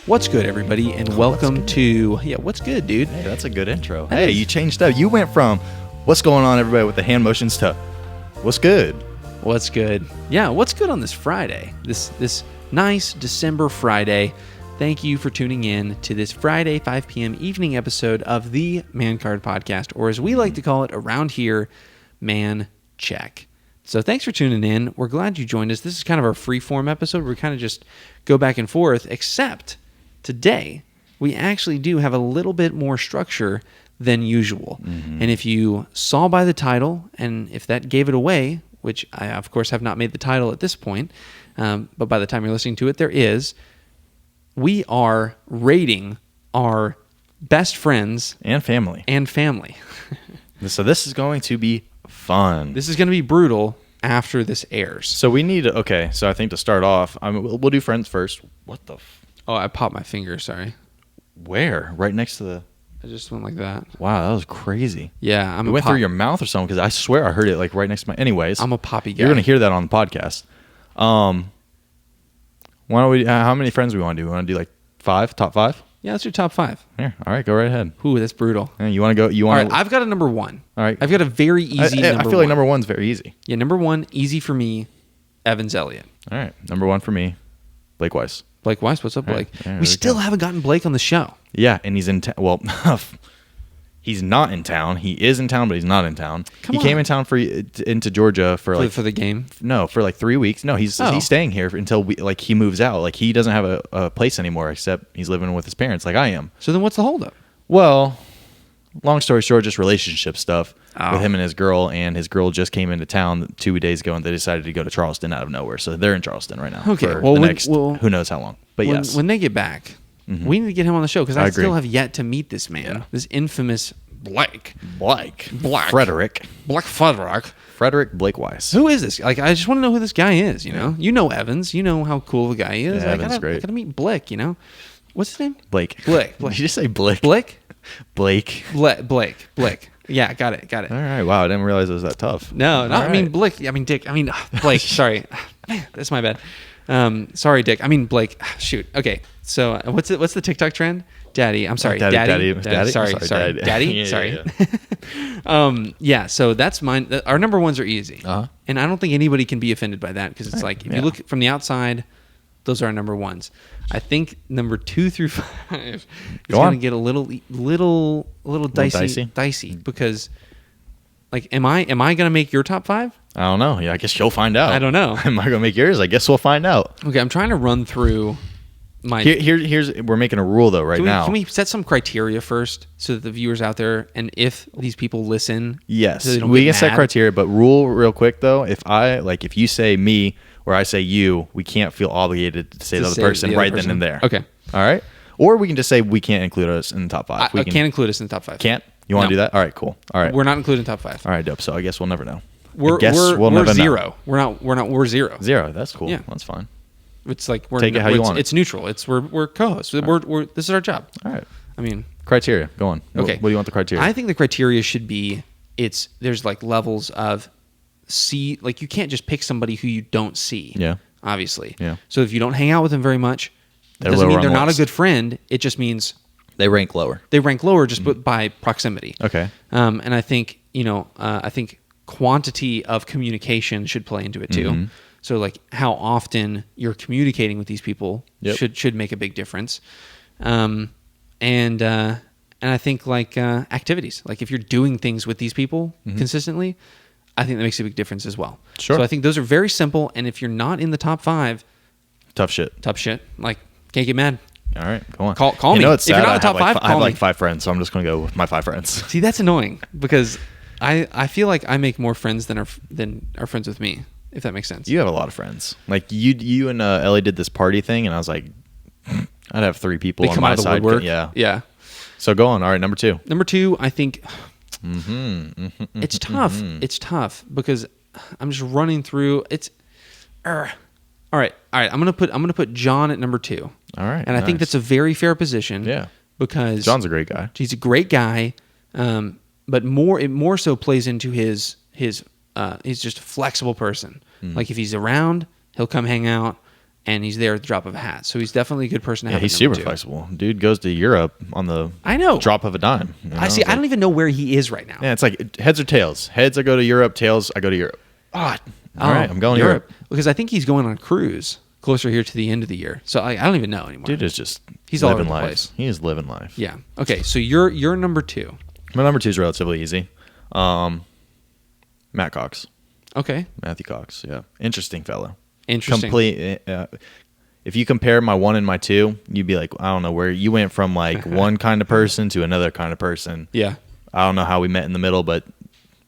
What's good, everybody, and welcome to... Yeah, what's good, dude? Hey, that's a good intro. Hey, you changed up. You went from what's going on, everybody, with the hand motions to what's good. What's good? Yeah, what's good on this Friday? This nice December Friday. Thank you for tuning in to this Friday 5 p.m. evening episode of the Man Card Podcast, or as we like to call it around here, Man Check. So thanks for tuning in. We're glad you joined us. This is kind of our free-form episode where we kind of just go back and forth, except today we actually do have a little bit more structure than usual. Mm-hmm. And if you saw by the title, and if that gave it away, which I, of course, have not made the title at this point, but by the time you're listening to it, there is, we are rating our best friends And family. So this is going to be fun. This is going to be brutal after this airs. So we need to, okay, so I think to start off, we'll do friends first. What the Oh, I popped my finger, sorry. Where? Right next to the... I just went like that. Wow, that was crazy. Yeah, It went through your mouth or something, because I swear I heard it like right next to my... Anyways. I'm a poppy guy. You're going to hear that on the podcast. Why don't we... how many friends do we want to do? We want to do like top five? Yeah, that's your top five. Yeah, all right, go right ahead. Ooh, that's brutal. Yeah, you want to go... All right, I've got a number one. All right. I've got a very easy number one. I feel like number one's very easy. Yeah, number one, easy for me, Evans Elliott. All right, number one for me, Blake Weiss. Blake Weiss, what's up, Blake? All right, we still haven't gotten Blake on the show. Yeah, and he's in town. Well, he's not in town. He is in town, but he's not in town. He came in town into Georgia for the game. No, for like 3 weeks. No, he's staying here until he moves out. Like, he doesn't have a place anymore, except he's living with his parents, like I am. So then, what's the holdup? Well, long story short, just relationship stuff with him and his girl just came into town 2 days ago, and they decided to go to Charleston out of nowhere. So they're in Charleston right now. Okay, for the next who knows how long. But yes, when they get back, we need to get him on the show, because I still have yet to meet this man, this infamous Blake Frederick Blake Weiss. Who is this? Like, I just want to know who this guy is. You know Evans. You know how cool the guy is. Yeah, Evans great. I gotta meet Blake. What's his name? Blake. Blake. Did you just say Blake? Blake. Blake. Yeah, got it. All right. Wow, I didn't realize it was that tough. No, I mean Blake. I mean Dick. I mean Blake. Sorry, man, that's my bad. Sorry, Dick. I mean Blake. Shoot. Okay. So what's the TikTok trend? Daddy. I'm sorry. Daddy. Sorry. Daddy. Yeah, sorry. Yeah. Yeah. So that's mine. Our number ones are easy, Uh-huh. and I don't think anybody can be offended by that, because it's like, if you look from the outside, those are our number ones. I think number 2 through 5 is going to get a little dicey, because, like, am I going to make your top 5? I don't know. Yeah, I guess you'll find out. I don't know. Am I going to make yours? I guess we'll find out. Okay, I'm trying to run through my... Here's we're making a rule, though, now. Can we set some criteria first, so that the viewers out there, and if these people listen... Yes, so we can set criteria, but rule real quick, though. If you say me or I say you, we can't feel obligated to say the other person right then and there. Okay. All right? Or we can just say we can't include us in the top 5. I can't include us in the top 5. Can't? You want to do that? All right, cool. All right. We're not including top 5. All right, dope. So I guess we'll never know. We're zero. We're zero. Zero. That's cool. Yeah. That's fine. It's like Take it how you want it. It's neutral. We're co-hosts. We're this is our job. All right. I mean, criteria. Go on. Okay. What do you want the criteria? I think the criteria should be there's like levels of like, you can't just pick somebody who you don't see. Yeah. Obviously. Yeah. So if you don't hang out with them very much, it doesn't mean they're not a good friend. It just means they rank lower. They rank lower just by proximity. Okay. And I think I think quantity of communication should play into it too. Mm-hmm. So, like, how often you're communicating with these people should make a big difference. And I think, like, activities, like, if you're doing things with these people consistently, I think that makes a big difference as well. Sure. So I think those are very simple. And if you're not in the top 5, tough shit. Like, can't get mad. All right, go on. Call me. It's sad. If you're not in the top 5, I have like 5 friends, so I'm just going to go with my 5 friends. See, that's annoying, because I feel like I make more friends than are friends with me, if that makes sense. You have a lot of friends. Like, you and Ellie did this party thing, and I was like, I'd have 3 people on my side. Yeah. So go on. All right, number 2. Number 2, I think it's tough. It's tough because I'm just running through. All right. I'm gonna put John at number 2. All right, and I think that's a very fair position. Yeah, because John's a great guy. He's a great guy, but it more so plays into his he's just a flexible person. Like, if he's around, he'll come hang out. and he's there at the drop of a hat. So he's definitely a good person to Yeah, have. he's at super number 2. flexible. Dude goes to Europe on the I know. drop of a dime. I see. I don't even know where he is right now. Yeah, it's like heads or tails. Heads, I go to Europe. Tails, I go to Europe. All right, I'm going to Europe. Because I think he's going on a cruise closer here to the end of the year. So I don't even know anymore. Dude is just He's all living over the life. place. He is living life. Yeah. Okay. So you're number 2. My number 2 is relatively easy. Matt Cox. Okay. Matthew Cox. Yeah. Interesting fellow. Interesting. Complete. If you compare my 1 and my 2, you'd be like, I don't know where you went from like one kind of person to another kind of person. Yeah. I don't know how we met in the middle, but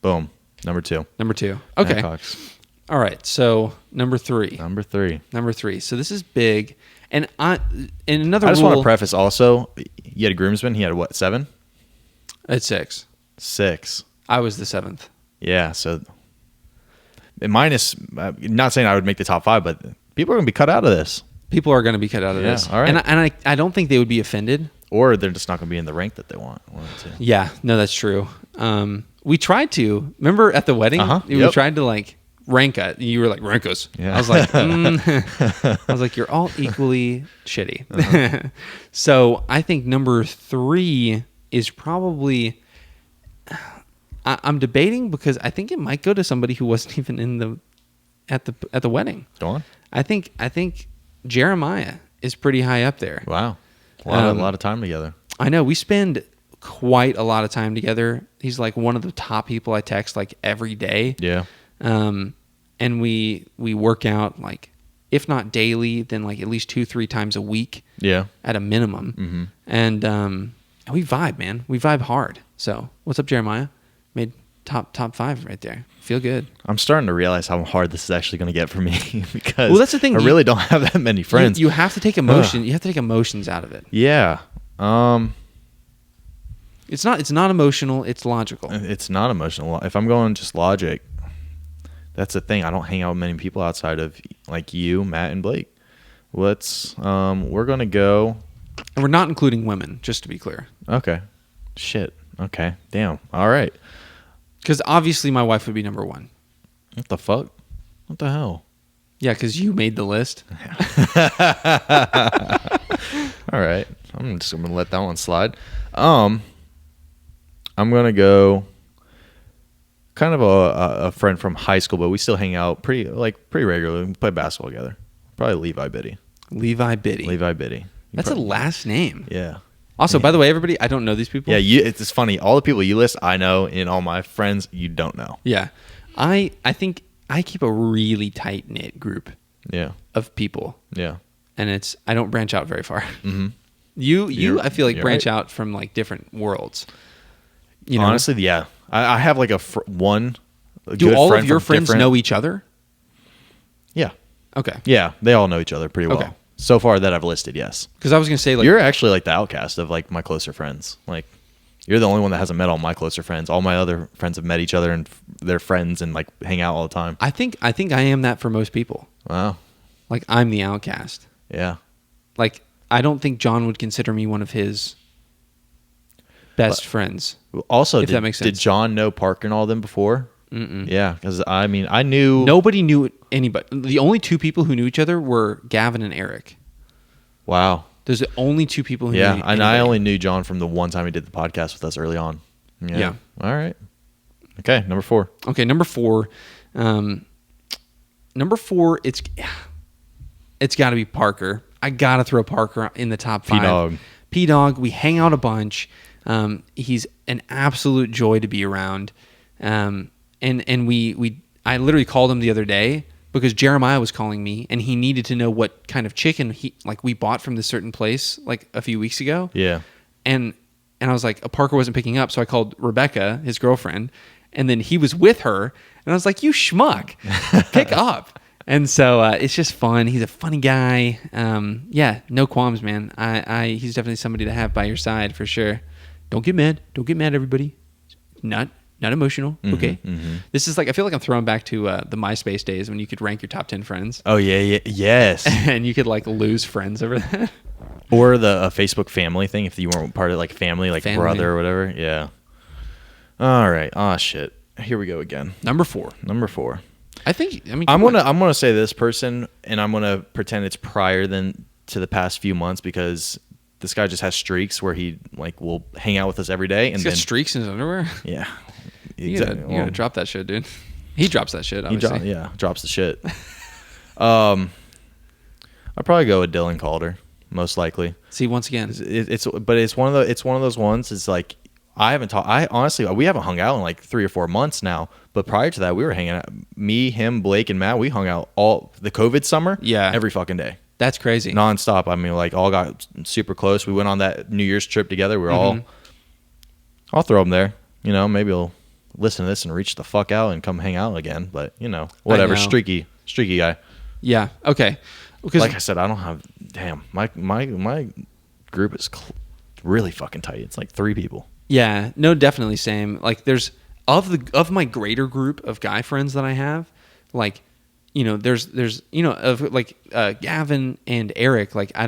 boom, number 2. Number 2. Okay. Matt Cox. All right. So number 3. Number 3. Number 3. So this is big. And another I just rule, want to preface also, you had a groomsman. He had what, 7? At 6. 6. I was the 7th. Yeah. So minus, not saying I would make the top 5, but people are going to be cut out of this. People are going to be cut out of Yeah, this. all right. And I don't think they would be offended. Or they're just not going to be in the rank that they wanted to. Yeah. No, that's true. We tried to. Remember at the wedding? We Yep. tried to like rank it. You were like, rank us. Yeah. I was like, I was like, you're all equally shitty. So I think number 3 is probably... I'm debating because I think it might go to somebody who wasn't even at the wedding. Go on. I think Jeremiah is pretty high up there. Wow. A lot of time together. I know we spend quite a lot of time together. He's like one of the top people I text like every day. Yeah. And we work out like, if not daily, then like at least 2-3 times a week. Yeah. At a minimum. Mm-hmm. And we vibe, man. We vibe hard. So what's up, Jeremiah? Made top 5 right there. Feel good. I'm starting to realize how hard this is actually going to get for me because Well, that's the thing. I really don't have that many friends. You have to take emotion. You have to take emotions out of it. Yeah. It's not emotional. It's logical. It's not emotional. If I'm going just logic, that's the thing. I don't hang out with many people outside of like you, Matt, and Blake. We're going to go. And we're not including women, just to be clear. Okay. Shit. Okay. Damn. All right. Because obviously my wife would be number 1. What the fuck? What the hell? Yeah, because you made the list. All right. I'm just going to let that one slide. I'm going to go kind of a friend from high school, but we still hang out pretty regularly. We play basketball together. Probably Levi Biddy. Levi Biddy. Levi Biddy. That's a last name. Yeah. Also, by the way, everybody, I don't know these people. Yeah, it's funny. All the people you list, I know, and all my friends, you don't know. Yeah. I think I keep a really tight-knit group Yeah. of people. Yeah. And I don't branch out very far. Mm-hmm. You I feel like you're branch right. out from like different worlds. You know? Honestly, yeah. I have like one. Do all of your friends know each other? Yeah. Okay. Yeah, they all know each other pretty well. Okay. So far that I've listed, yes. Because I was going to say like... You're actually like the outcast of like my closer friends. Like you're the only one that hasn't met all my closer friends. All my other friends have met each other and they're friends and like hang out all the time. I think I am that for most people. Wow. Like I'm the outcast. Yeah. Like I don't think John would consider me one of his best friends. Also, If that makes sense. did John know Parker and all of them before? Mm-mm. Yeah, because I mean, I knew Nobody knew anybody. The only 2 people who knew each other were Gavin and Eric. Wow. There's the only 2 people who knew Yeah, anybody. and I only knew John from the one time he did the podcast with us early on. Yeah. All right. Okay, number 4. Okay, number 4. Number 4, it's got to be Parker. I got to throw Parker in the top 5. P-Dog. P-Dog, we hang out a bunch. He's an absolute joy to be around. And I literally called him the other day because Jeremiah was calling me and he needed to know what kind of chicken we bought from this certain place like a few weeks ago. Yeah. And I was like, Parker wasn't picking up, so I called Rebecca, his girlfriend, and then he was with her, and I was like, you schmuck, pick up. And so it's just fun. He's a funny guy. Yeah, no qualms, man. He's definitely somebody to have by your side for sure. Don't get mad. Don't get mad, everybody. Not emotional. Okay. Mm-hmm. This is like, I feel like I'm throwing back to the MySpace days when you could rank your top 10 friends. Oh yeah, yes. And you could like lose friends over that. Or the Facebook family thing if you weren't part of like family, like Family. brother or whatever. Yeah. All right. Oh shit. Here we go again. Number 4. Number 4. I think. I mean, I'm gonna say this person, and I'm gonna pretend it's prior than to the past few months because this guy just has streaks where he like will hang out with us every day, and he's then got streaks in his underwear. yeah, You gotta drop that shit, dude. He drops that shit. Obviously. Drops the shit. I'd probably go with Dylan Calder, most likely. See, once again, It's one of those ones. It's like I haven't talked. I honestly, we haven't hung out in like 3 or 4 months now. But prior to that, we were hanging out. Me, him, Blake, and Matt. We hung out all the COVID summer. Yeah, every fucking day. That's crazy. Nonstop. I mean, like all got super close. We went on that New Year's trip together. We were all. I'll throw them there. You know, maybe he'll listen to this and reach the fuck out and come hang out again. But you know, whatever. Streaky guy. Yeah. Okay. Because like I said, I don't have. Damn, my group is really fucking tight. It's like 3 people. Yeah. No, definitely same. Like there's of my greater group of guy friends that I have, like, you know, there's you know, of like Gavin and Eric, like I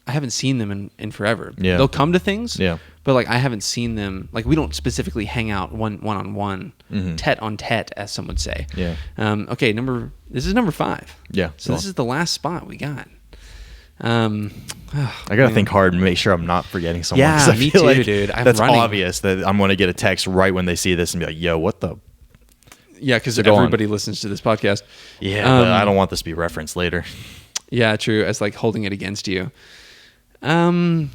haven't seen them in forever. Yeah. They'll come to things. Yeah. But like I haven't seen them, like we don't specifically hang out one on one, tete on tete, as some would say. Yeah. Okay, this is number 5. Yeah. So this is the last spot we got. I gotta think hard and make sure I'm not forgetting someone. Yeah, I me feel too, like dude. That's obvious that I'm gonna get a text right when they see this and be like, "Yo, what the?" Yeah, because everybody listens to this podcast. Yeah, but I don't want this to be referenced later. Yeah, true. As like holding it against you. Gosh,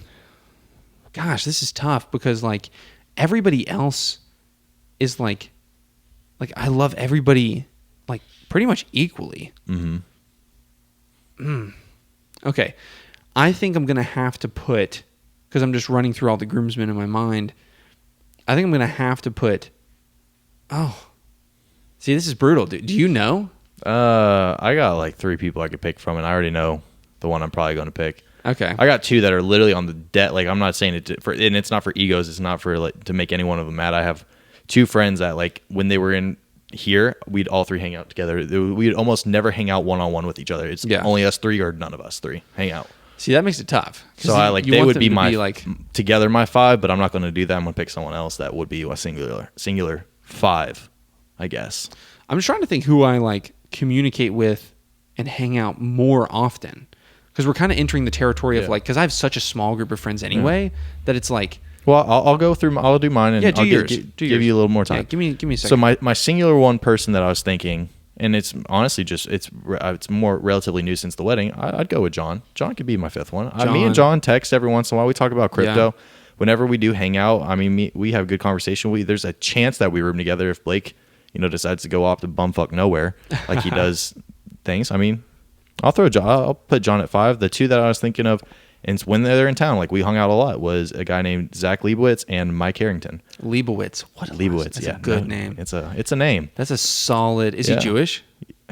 this is tough because like everybody else is like I love everybody like pretty much equally. Okay, I think I'm gonna have to put, because I'm just running through all the groomsmen in my mind. I think I'm gonna have to put. Oh, see, this is brutal, dude. Do you know? I got like 3 people I could pick from, and I already know the one I'm probably going to pick. Okay. I got 2 that are literally on the debt. Like, I'm not saying it and it's not for egos. It's not for like to make any one of them mad. I have 2 friends that like when they were in here, we'd all 3 hang out together. We'd almost never hang out one-on-one with each other. It's only us 3 or none of us 3 hang out. See, that makes it tough. So I like they would be my together my 5, but I'm not going to do that. I'm going to pick someone else that would be a singular 5, I guess. I'm just trying to think who I like communicate with and hang out more often, because we're kind of entering the territory of like, because I have such a small group of friends anyway that it's like. Well, I'll go through. I'll do mine, and I'll give you a little more time. Yeah, give me a second. So my singular one person that I was thinking, and it's honestly just it's more relatively new since the wedding. I'd go with John. John could be my 5th one. Me and John text every once in a while. We talk about crypto. Yeah. Whenever we do hang out, I mean, we have good conversation. There's a chance that we room together if Blake, decides to go off to bumfuck nowhere like he does things. I mean, I'll put John at 5. The 2 that I was thinking of, and when they're in town, like we hung out a lot, was a guy named Zach Leibowitz and Mike Harrington. Leibowitz, what? Leibowitz, that's a good name. It's a name. That's a solid. Is he Jewish?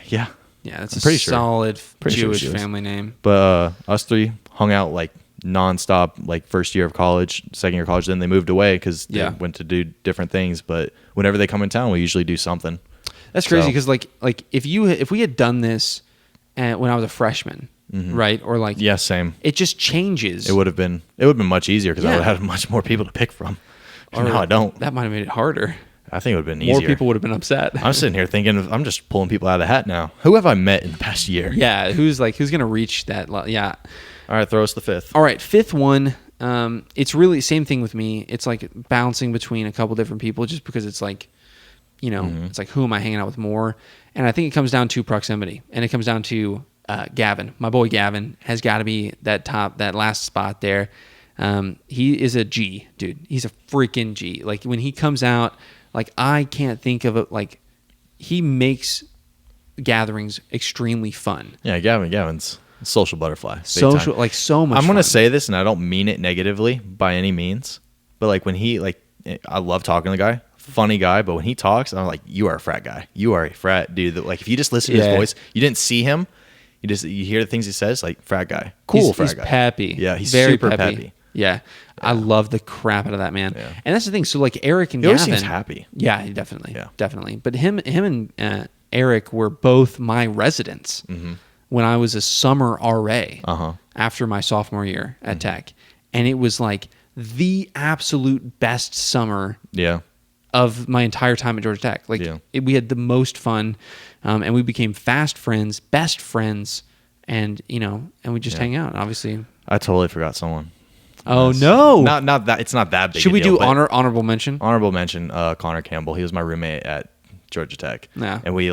Yeah, that's a solid Jewish family name. But us 3 hung out like nonstop, like first year of college, second year of college. Then they moved away because they went to do different things. But whenever they come in town, we usually do something. That's crazy because like if we had done this when I was a freshman, right? Or like same. It just changes. It would have been much easier because I would have had much more people to pick from. Or now I don't. That might have made it harder. I think it would have been easier. More people would have been upset. I'm sitting here thinking I'm just pulling people out of the hat now. Who have I met in the past year? Yeah, who's gonna reach that? Yeah. All right, throw us the 5th. All right, 5th one. It's really same thing with me. It's like bouncing between a couple different people, just because it's like, it's like who am I hanging out with more? And I think it comes down to proximity, and it comes down to Gavin. My boy Gavin has got to be that last spot there. He is a G, dude. He's a freaking G. Like when he comes out, like I can't think of it. Like he makes gatherings extremely fun. Yeah, Gavin's a social butterfly. Social, like so much. I'm gonna say this, and I don't mean it negatively by any means, but like when he I love talking to the guy. Funny guy, but when he talks, I'm like, you are a frat guy. You are a frat dude. Like if you just listen to his voice, you didn't see him. You hear the things he says, like frat guy, cool frat guy. He's peppy. Yeah, he's very super peppy. Yeah, I love the crap out of that man. Yeah. And that's the thing. So like Eric and he always Gavin, seems happy. Yeah, definitely. But him and Eric were both my residents when I was a summer RA after my sophomore year at Tech, and it was like the absolute best summer. Yeah. of my entire time at Georgia Tech. Like Yeah. we had the most fun, and we became fast friends, best friends, and and we just hang out. Obviously. I totally forgot someone. Oh no! Not that. It's not that big. Should a we deal, do but honorable mention? honorable mention? Connor Campbell. He was my roommate at Georgia Tech. Yeah. And we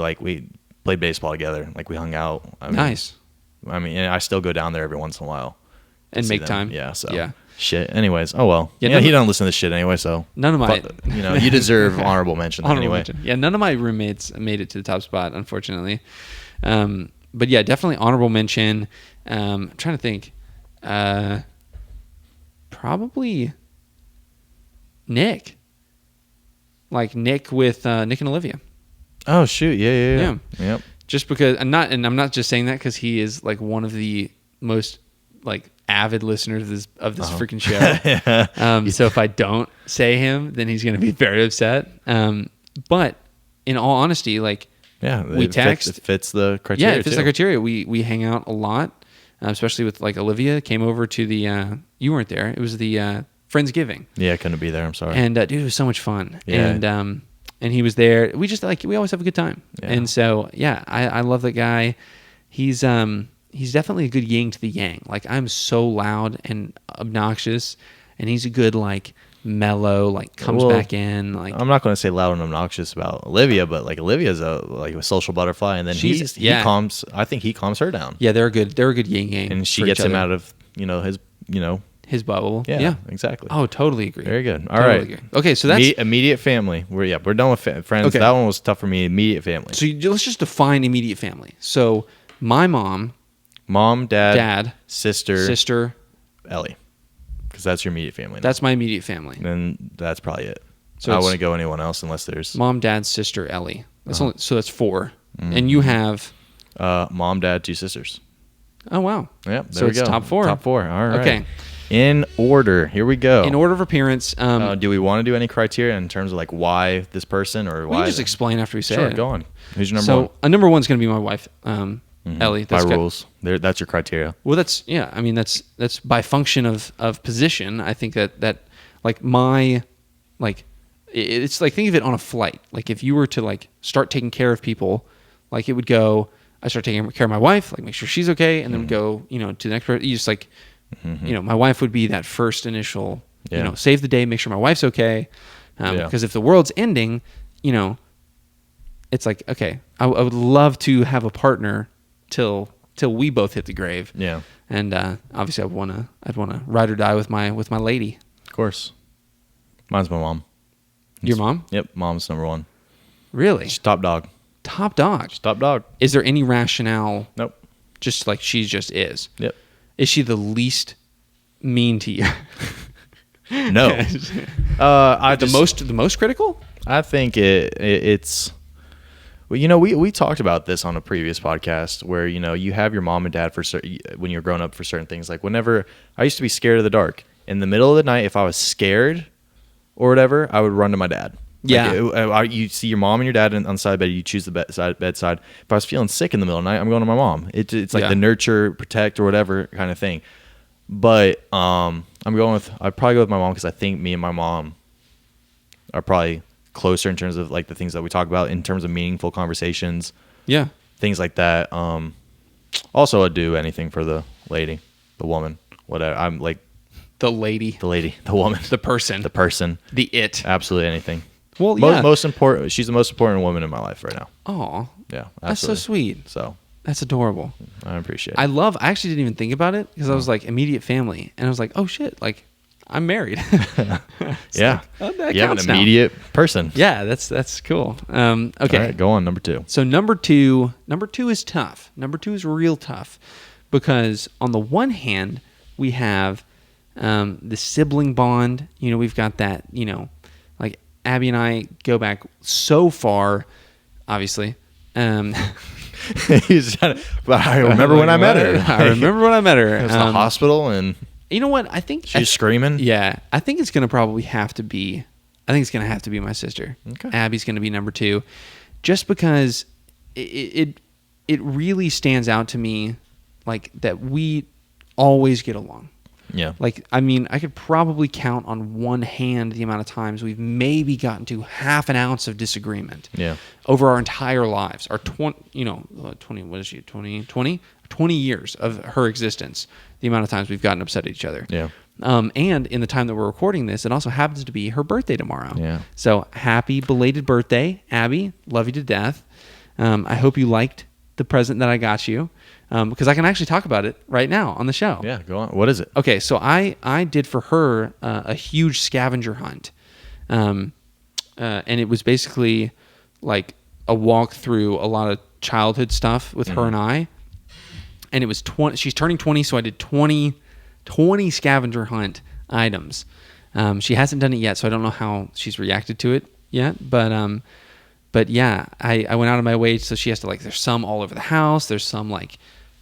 played baseball together. Like we hung out. Nice. I mean, and I still go down there every once in a while to And see make them. time. Yeah. So Yeah. shit. Anyways. Oh well. Yeah, Yeah. none He of- doesn't listen to this shit anyway. So None of my you deserve honorable mention honorable anyway. mention. Yeah, none of my roommates made it to the top spot, unfortunately. But yeah, definitely honorable mention. I'm trying to think. Probably Nick. Like Nick with Nick and Olivia. Oh shoot. Yeah. Yep. Just because I'm not just saying that because he is like one of the most like avid listeners of this freaking show. Yeah. So if I don't say him, then he's going to be very upset. But in all honesty, like Yeah. we text. It fits the criteria. Yeah, it fits too. the criteria. We hang out a lot, especially with like Olivia came over to the. You weren't there. It was the Friendsgiving, Yeah, I couldn't be there. I'm sorry. and dude, it was so much fun. Yeah. And he was there. We just we always have a good time. Yeah. And so yeah, I love that guy. He's definitely a good yin to the yang. Like I'm so loud and obnoxious, and he's a good like mellow, like comes Well, back in like. I'm not going to say loud and obnoxious about Olivia, but like Olivia's a social butterfly, and then he calms. I think he calms her down, Yeah, they're a good yin yang, and she gets him out of his his bubble. yeah, exactly. Oh, totally agree. Very good. All Totally right. agree. Okay, so that's Immediate family. We're done with friends. Okay. That one was tough for me. Immediate family. so let's just define immediate family. So my mom, Mom, dad, sister, Ellie, because that's your immediate family. that's my immediate family. then that's probably it. So I it's- wouldn't go anyone else unless there's Mom, dad, sister, Ellie. That's Uh-huh. only, so that's 4. Mm-hmm. And you have mom, dad, 2 sisters. oh wow. Yep. There So we it's go. top 4. Top 4. All right. Okay. In order. Here we go. In order of appearance, Do we want to do any criteria in terms of like why this person or we why? can just explain after we say Sure, it. go on. Who's your number So one? number 1 is going to be my wife, Ellie. By That's good. rules. That's your criteria. Well, that's yeah. I mean, that's by function of position. I think that like my like it's like think of it on a flight. Like if you were to like start taking care of people, like it would go. I start taking care of my wife, like make sure she's okay, and then go to the next person. You just like my wife would be that first initial Yeah. save the day, make sure my wife's okay. Yeah. Because if the world's ending, it's like okay, I would love to have a partner till we both hit the grave. Yeah. And obviously, I'd wanna ride or die with my lady. Of course. Mine's my mom. Your mom? Yep. Mom's number 1. Really? She's top dog. Top dog. She's top dog. Is there any rationale? Nope. Just like she just is. Yep. Is she the least mean to you? No. The most critical? I think it's. Well, we talked about this on a previous podcast where you have your mom and dad for when you're growing up for certain things. Like whenever I used to be scared of the dark in the middle of the night, if I was scared or whatever, I would run to my dad. Yeah. You see your mom and your dad on the side bed. You choose the bedside. If I was feeling sick in the middle of the night, I'm going to my mom. It's like the nurture, protect, or whatever kind of thing. But I'd probably go with my mom because I think me and my mom are probably closer in terms of like the things that we talk about in terms of meaningful conversations, Yeah. things like that. Also, I'd do anything for the lady, the woman, whatever. I'm like The lady. the lady, the woman, The person. the person. The it. Absolutely anything. Well, yeah. Most important. She's the most important woman in my life right now. Aw. Yeah, That's so absolutely. sweet. So That's adorable. I appreciate it. I actually didn't even think about it because I was like immediate family. And I was like, oh shit, like I'm married. yeah, that you have an counts now. immediate person. Yeah, that's cool. Okay. All right, go on. Number 2. So number two is tough. Number 2 is real tough because on the one hand, we have the sibling bond. We've got that, like Abby and I go back so far, obviously. He's trying to, but I remember when I met her. I remember when I met her. It was the hospital and You know what? I think she's screaming. Yeah, I think it's gonna probably have to be. I think it's gonna have to be my sister. Okay. Abby's gonna be number 2, just because it really stands out to me, like that we always get along. Yeah. Like, I mean, I could probably count on one hand the amount of times we've maybe gotten to half an ounce of disagreement. Yeah. Over our entire lives, our 20, what is she, 20 years of her existence, the amount of times we've gotten upset at each other. Yeah. And in the time that we're recording this, it also happens to be her birthday tomorrow. Yeah. So happy belated birthday, Abby. Love you to death. I hope you liked the present that I got you, because I can actually talk about it right now on the show. Yeah, go on. What is it? Okay, so I did for her a huge scavenger hunt, and it was basically like a walk through a lot of childhood stuff with her and I. And it was 20. She's turning 20, so I did 20 scavenger hunt items. She hasn't done it yet, so I don't know how she's reacted to it yet. But yeah, I went out of my way, so she has to, like, there's some all over the house. There's some like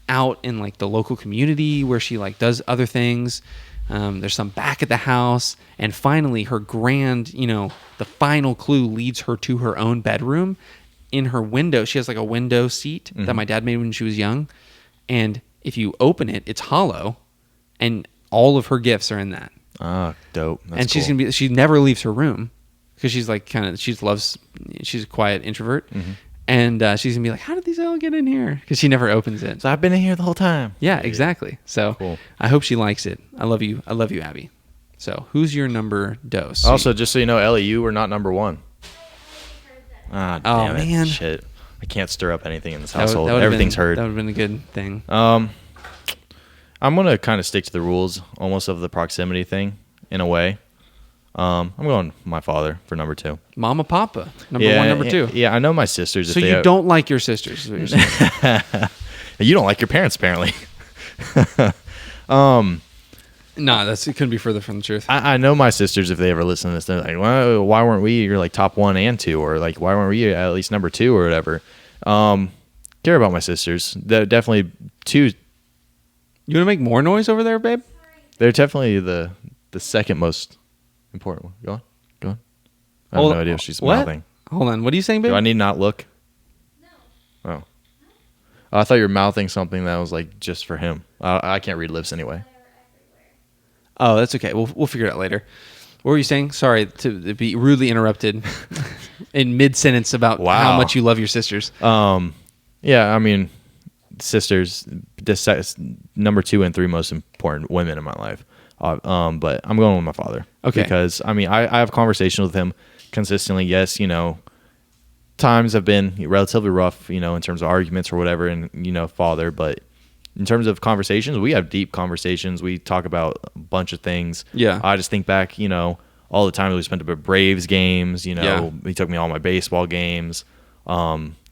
out in like the local community where she like does other things. There's some back at the house, and finally her grand, the final clue leads her to her own bedroom. In her window, she has like a window seat that my dad made when she was young, and if you open it, it's hollow, and all of her gifts are in that. Ah, dope. That's and she's cool. she never leaves her room because she's like she's a quiet introvert, and she's gonna be like, how did these all get in here? Because she never opens it. So I've been in here the whole time. Yeah, exactly. So Cool. I hope she likes it. I love you, Abby. So who's your number dos? Also, just so you know, Ellie, you were not number one. Ah, Oh, damn it. man. Shit. I can't stir up anything in this That would- household. that would've Everything's been, heard. That would have been a good thing. I'm going to kind of stick to the rules almost of the proximity thing in a way. I'm going my father for number 2. Mama, Papa, number 1, number 2. Yeah, I know my sisters. So you don't like your sisters? Is what you're saying. You don't like your parents, apparently. No, it couldn't be further from the truth. I know my sisters, if they ever listen to this, they're like, well, why weren't we your like top 1 and 2? Or like, why weren't we at least number 2 or whatever? Care about my sisters. They're definitely 2. You want to make more noise over there, babe? They're definitely the second most important one. Go on. I have no idea if she's what? mouthing. Hold on. What are you saying, babe? Do I need not look? No. Oh. I thought you were mouthing something that was like just for him. I can't read lips anyway. Oh, that's okay. We'll figure it out later. What were you saying? Sorry to be rudely interrupted in mid-sentence about how much you love your sisters. Yeah, I mean, sisters, number 2 and 3 most important women in my life. But I'm going with my father. Okay. Because, I mean, I have conversations with him consistently. Yes, times have been relatively rough, in terms of arguments or whatever, and, father. But in terms of conversations, we have deep conversations. We talk about a bunch of things. Yeah. I just think back, all the time that we spent at Braves games. Yeah. He took me all my baseball games,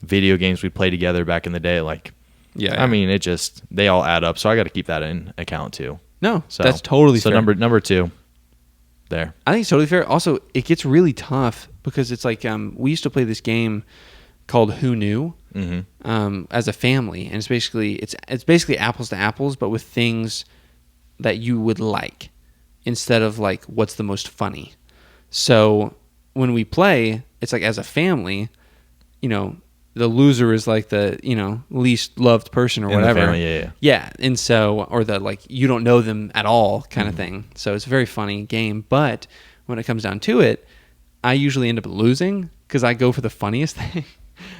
video games we played together back in the day. Like, Yeah. I mean, they all add up. So I got to keep that in account too. No, So that's totally fair. number 2 there. I think it's totally fair. Also, it gets really tough because it's like we used to play this game called Who Knew as a family, and it's basically apples to apples, but with things that you would like instead of like what's the most funny. So when we play, it's like as a family, the loser is like the least loved person or In the whatever. family, yeah. And so, or the like you don't know them at all kind of thing. So it's a very funny game. But when it comes down to it, I usually end up losing because I go for the funniest thing.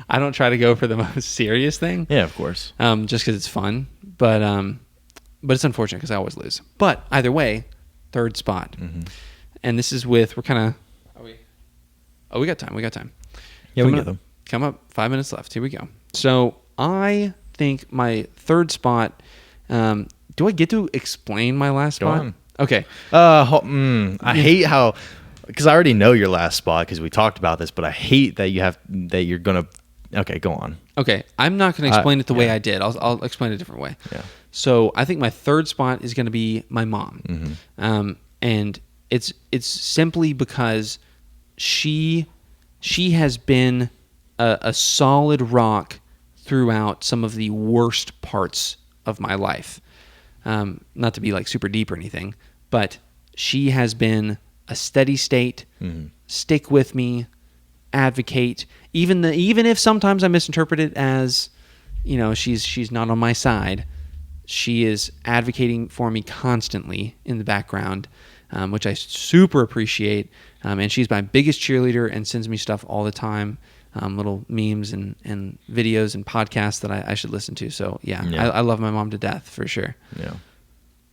I don't try to go for the most serious thing. Yeah, of course. Just because it's fun. But it's unfortunate because I always lose. But either way, 3rd spot. And this is we're kind of. We got time. Yeah, we get them. Come up, 5 minutes left. Here we go. So I think my 3rd spot. Do I get to explain my last Go spot? on. Okay. I hate how, because I already know your last spot because we talked about this, but I hate that you're gonna. Okay, go on. Okay. I'm not going to explain it the way yeah. I did. I'll explain it a different way. Yeah. So I think my 3rd spot is going to be my mom, and it's simply because she has been a solid rock throughout some of the worst parts of my life. Not to be like super deep or anything, but she has been a steady state, stick with me, advocate. Even if sometimes I misinterpret it as, she's not on my side, she is advocating for me constantly in the background, which I super appreciate. And she's my biggest cheerleader and sends me stuff all the time, little memes and videos and podcasts that I should listen to. So yeah. I love my mom to death for sure. Yeah.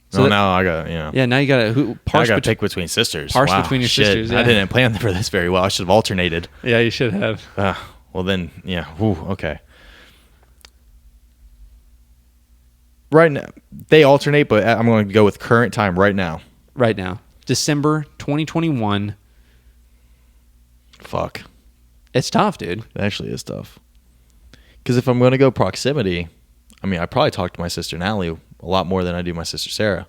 So now I got, Yeah, now you got to pick between sisters. Parse between your sisters. Yeah. I didn't plan for this very well. I should have alternated. Yeah, you should have. Well then, yeah. Okay. Right now, they alternate, but I'm going to go with current time right now. Right now. December 2021. Fuck. It's tough, dude. It actually is tough. Because if I'm going to go proximity, I mean, I probably talk to my sister Natalie a lot more than I do my sister Sarah.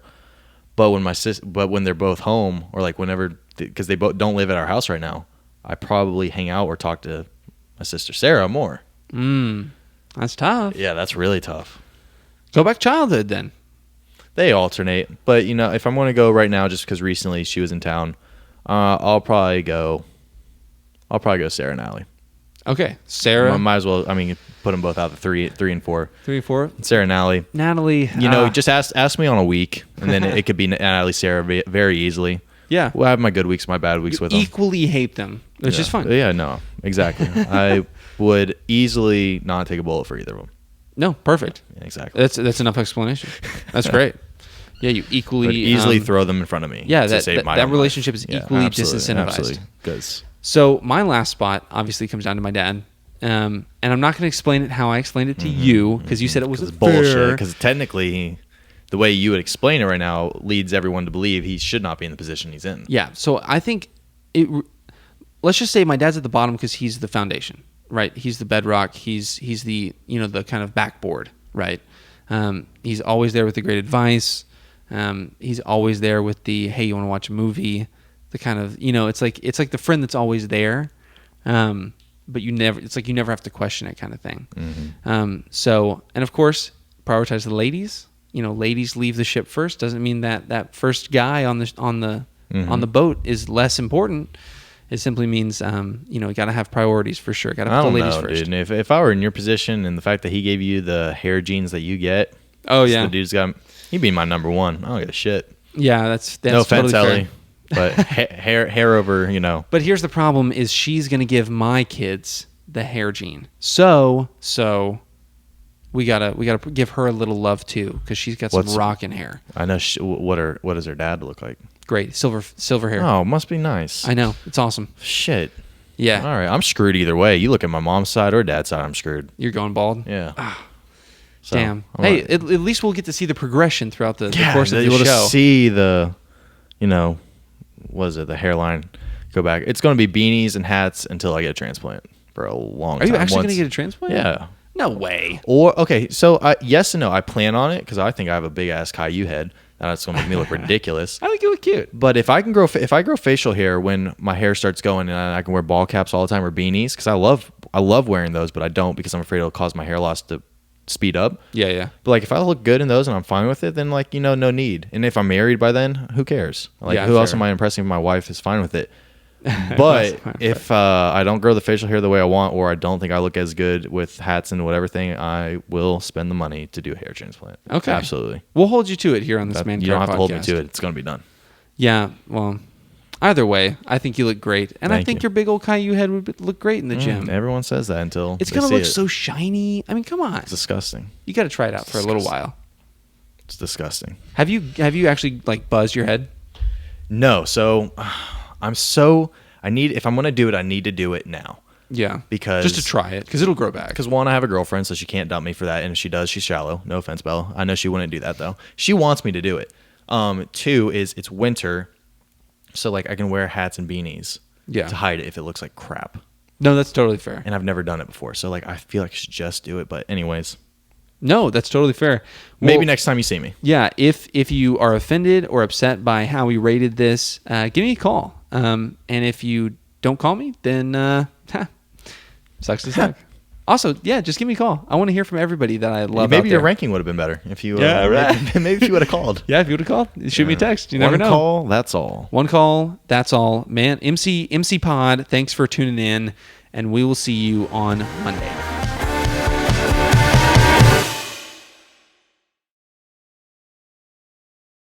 But when they're both home, or like whenever, because they both don't live at our house right now, I probably hang out or talk to my sister Sarah more. That's tough. Yeah, that's really tough. Go back childhood then. They alternate, but if I'm going to go right now, just because recently she was in town, I'll probably go Sarah and Allie. Okay, Sarah. I might as well. I mean, put them both out the 3 and 4. 3 and 4. Sarah and Allie. Natalie. Just ask me on a week, and then it could be Natalie, Sarah very easily. Yeah. Well, I have my good weeks, my bad weeks with them. Equally hate them, which is fine. Yeah, no, exactly. I would easily not take a bullet for either of them. No, perfect. Yeah, exactly. That's enough explanation. That's great. Yeah, you equally easily throw them in front of me. Yeah, that relationship is equally disincentivized. Absolutely. Good. So my last spot obviously comes down to my dad, and I'm not going to explain it how I explained it to you because you said it was bullshit. Because technically, the way you would explain it right now leads everyone to believe he should not be in the position he's in. Yeah. So I think let's just say my dad's at the bottom because he's the foundation, right? He's the bedrock. He's the the kind of backboard, right? He's always there with the great advice. He's always there with the, hey, you want to watch a movie? The kind of, it's like the friend that's always there. But you never have to question it kind of thing. Mm-hmm. So, and of course, prioritize the ladies. Ladies leave the ship first. Doesn't mean that first guy on the boat is less important. It simply means, you got to have priorities for sure. Got to put the ladies first. Dude. And if I were in your position and the fact that he gave you the hair genes that you get, the dude's got, he'd be my number one. I don't give a shit. Yeah, that's no offense, totally Ellie, but hair over, But here's the problem: is she's gonna give my kids the hair gene. So we gotta give her a little love too because she's got some rockin' hair. I know. What does her dad look like? Great, silver hair. Oh, must be nice. I know, it's awesome. Shit. Yeah. All right, I'm screwed either way. You look at my mom's side or dad's side, I'm screwed. You're going bald. Yeah. So, damn. Hey, at least we'll get to see the progression throughout the course of the show. To see the, the hairline go back. It's going to be beanies and hats until I get a transplant for a long time. Are you actually going to get a transplant? Yeah. No way. Or, okay, so yes and no. I plan on it because I think I have a big-ass Caillou head. That's going to make me look ridiculous. I think you look cute. But if I grow facial hair when my hair starts going and I can wear ball caps all the time or beanies, because I love wearing those, but I don't because I'm afraid it'll cause my hair loss to speed up. Yeah. But like if I look good in those and I'm fine with it, then no need. And if I'm married by then, who cares? Who else am I impressing if my wife is fine with it? But if I don't grow the facial hair the way I want, or I don't think I look as good with hats and whatever thing, I will spend the money to do a hair transplant. Okay. Absolutely. We'll hold you to it here on this Man Card Podcast. You don't have to hold me to it. It's going to be done. Yeah. Well, either way, I think you look great. And I think your big old Caillou head would look great in the gym. Everyone says that until it's going to look so shiny. I mean, come on. It's disgusting. You got to try it out for a little while. It's disgusting. Have you actually buzzed your head? No. So if I'm going to do it, I need to do it now. Yeah. Because just to try it, because it'll grow back. Because one, I have a girlfriend, so she can't dump me for that. And if she does, she's shallow. No offense, Bella. I know she wouldn't do that, though. She wants me to do it. Two is it's winter, so I can wear hats and beanies to hide it if it looks like crap. No, that's totally fair. And I've never done it before, so I feel like I should just do it. But anyways. No, that's totally fair. Maybe next time you see me. Yeah, if you are offended or upset by how we rated this, give me a call. And if you don't call me, then sucks to suck. Also, just give me a call. I want to hear from everybody that I love. Maybe your ranking would have been better if you. Right. Maybe if you would have called. Yeah, if you would have called, shoot me a text. You never know. One call, that's all. One call, that's all. Man, MC Pod. Thanks for tuning in, and we will see you on Monday.